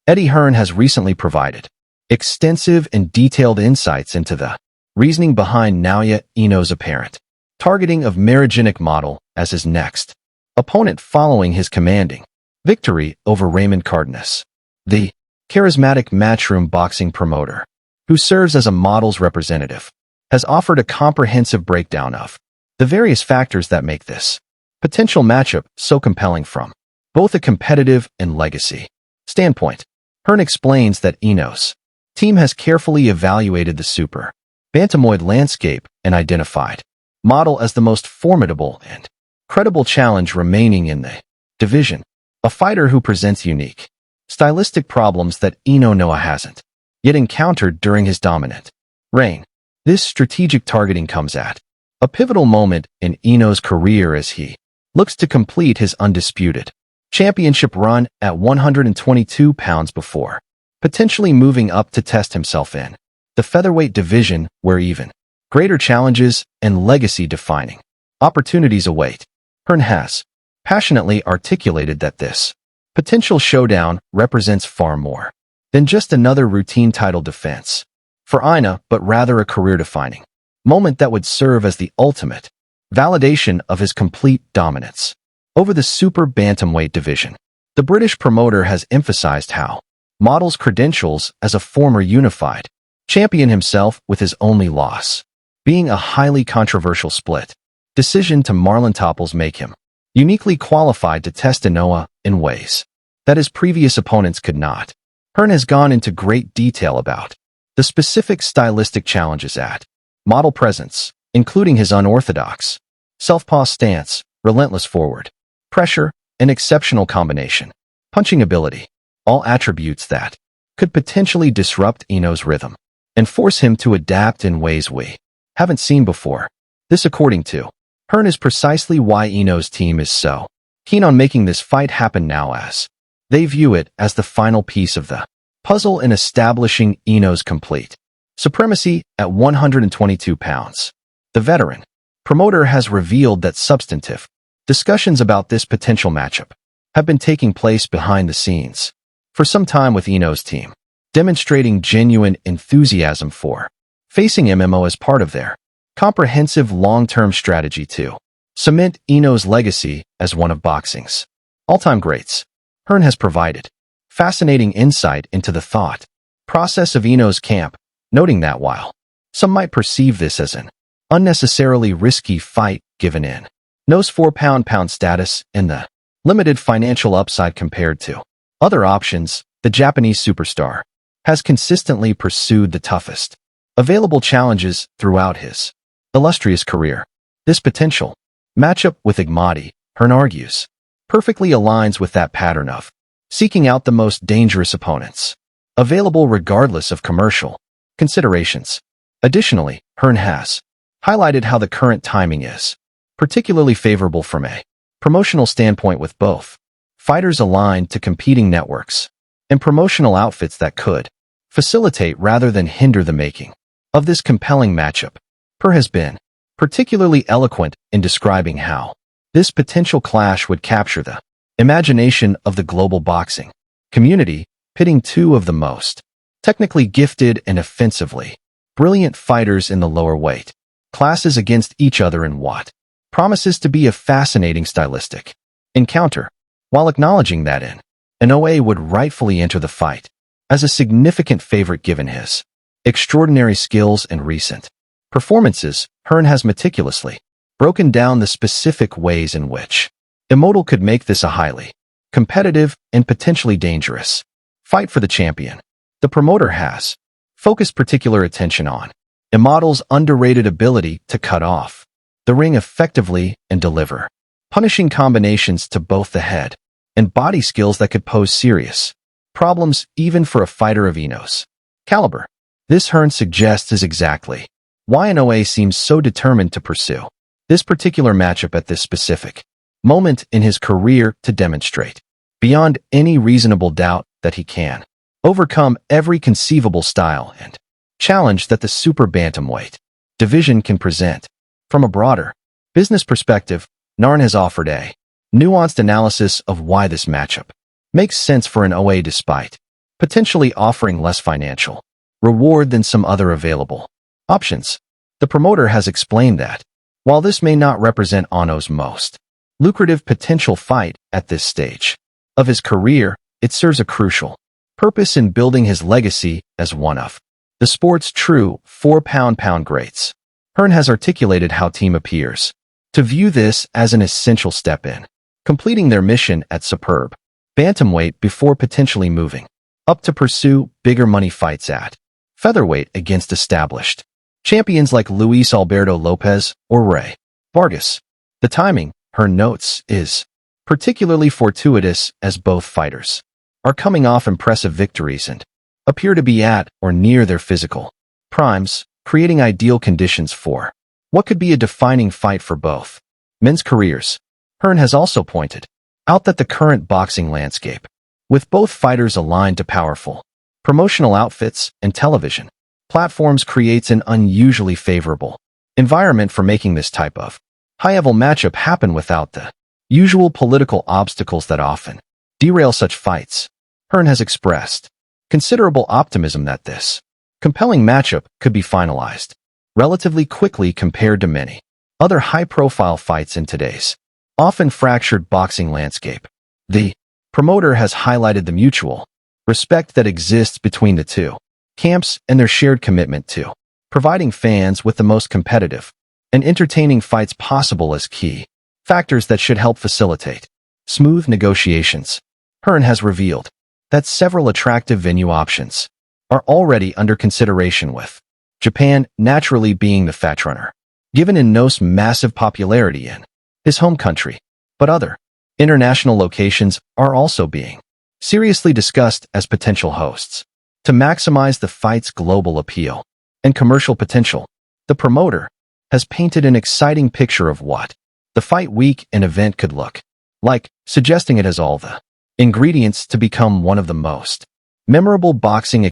Hearn has recently provided extensive and detailed insights into the reasoning behind Naoya Inoue's apparent targeting of Mariginic model as his next opponent following his commanding victory over Raymond Cardenas, the charismatic matchroom boxing promoter, who serves as a model's representative, has offered a comprehensive breakdown of the various factors that make this potential matchup so compelling from both a competitive and legacy standpoint. Hearn explains that Inoue's team has carefully evaluated the super bantamweight landscape and identified model as the most formidable and credible challenge remaining in the division, a fighter who presents unique stylistic problems that Inoue hasn't yet encountered during his dominant reign. This strategic targeting comes at a pivotal moment in Inoue's career as he looks to complete his undisputed championship run at 122 pounds before potentially moving up to test himself in the featherweight division, where even greater challenges and legacy-defining opportunities await. Hearn has passionately articulated that this potential showdown represents far more than just another routine title defense for Inoue, but rather a career-defining moment that would serve as the ultimate validation of his complete dominance over the super bantamweight division. The British promoter has emphasized how model's credentials as a former unified champion himself, with his only loss being a highly controversial split decision to Marlon Topples, make him uniquely qualified to test Inoue in ways that his previous opponents could not. Hearn has gone into great detail about the specific stylistic challenges at model presence, including his unorthodox southpaw stance, relentless forward pressure, and exceptional combination punching ability, all attributes that could potentially disrupt Inoue's rhythm and force him to adapt in ways we haven't seen before. This, according to Hearn, is precisely why Inoue's team is so keen on making this fight happen now, as they view it as the final piece of the puzzle in establishing Inoue's complete supremacy at 122 pounds. The veteran promoter has revealed that substantive discussions about this potential matchup have been taking place behind the scenes for some time with Inoue's team, demonstrating genuine enthusiasm for facing MMO as part of their comprehensive long-term strategy to cement Inoue's legacy as one of boxing's all-time greats. Hearn has provided fascinating insight into the thought process of Inoue's camp, noting that while some might perceive this as an unnecessarily risky fight given Inoue's 4-pound status and the limited financial upside compared to other options, the Japanese superstar has consistently pursued the toughest available challenges throughout his illustrious career. This potential matchup with Akhmadaliev, Hearn argues, perfectly aligns with that pattern of seeking out the most dangerous opponents available regardless of commercial considerations. Additionally, Hearn has highlighted how the current timing is particularly favorable from a promotional standpoint, with both fighters aligned to competing networks and promotional outfits that could facilitate rather than hinder the making of this compelling matchup. Hearn has been particularly eloquent in describing how this potential clash would capture the imagination of the global boxing community, pitting two of the most technically gifted and offensively brilliant fighters in the lower weight classes against each other in what promises to be a fascinating stylistic encounter, while acknowledging that Inoue would rightfully enter the fight as a significant favorite given his extraordinary skills and recent performances. Hearn has meticulously broken down the specific ways in which Inoue could make this a highly competitive and potentially dangerous fight for the champion. The promoter has focused particular attention on Inoue underrated ability to cut off the ring effectively and deliver punishing combinations to both the head and body skills that could pose serious problems even for a fighter of Inoue's caliber. This, Hearn suggests, is exactly why Inoue seems so determined to pursue this particular matchup at this specific moment in his career, to demonstrate beyond any reasonable doubt that he can overcome every conceivable style and challenge that the super bantamweight division can present. From a broader business perspective, Hearn has offered a nuanced analysis of why this matchup makes sense for Inoue despite potentially offering less financial reward than some other available options. The promoter has explained that, while this may not represent Inoue's most lucrative potential fight at this stage of his career, it serves a crucial purpose in building his legacy as one of the sport's true 4-pound greats. Hearn has articulated how team appears to view this as an essential step in completing their mission at superb bantamweight before potentially moving up to pursue bigger money fights at featherweight against established champions like Luis Alberto Lopez or Ray Vargas. The timing, Hearn notes, is particularly fortuitous as both fighters are coming off impressive victories and appear to be at or near their physical primes, creating ideal conditions for what could be a defining fight for both men's careers. Hearn has also pointed out that the current boxing landscape, with both fighters aligned to powerful promotional outfits and television platforms, creates an unusually favorable environment for making this type of high-level matchup happen without the usual political obstacles that often derail such fights. Hearn has expressed considerable optimism that this compelling matchup could be finalized relatively quickly compared to many other high-profile fights in today's often fractured boxing landscape. The promoter has highlighted the mutual respect that exists between the two camps and their shared commitment to providing fans with the most competitive and entertaining fights possible as key factors that should help facilitate smooth negotiations. Hearn has revealed that several attractive venue options are already under consideration, with Japan naturally being the frontrunner, given Inoue's massive popularity in his home country, but other international locations are also being seriously discussed as potential hosts. To maximize the fight's global appeal and commercial potential, the promoter has painted an exciting picture of what the fight week and event could look like, suggesting it has all the ingredients to become one of the most memorable boxing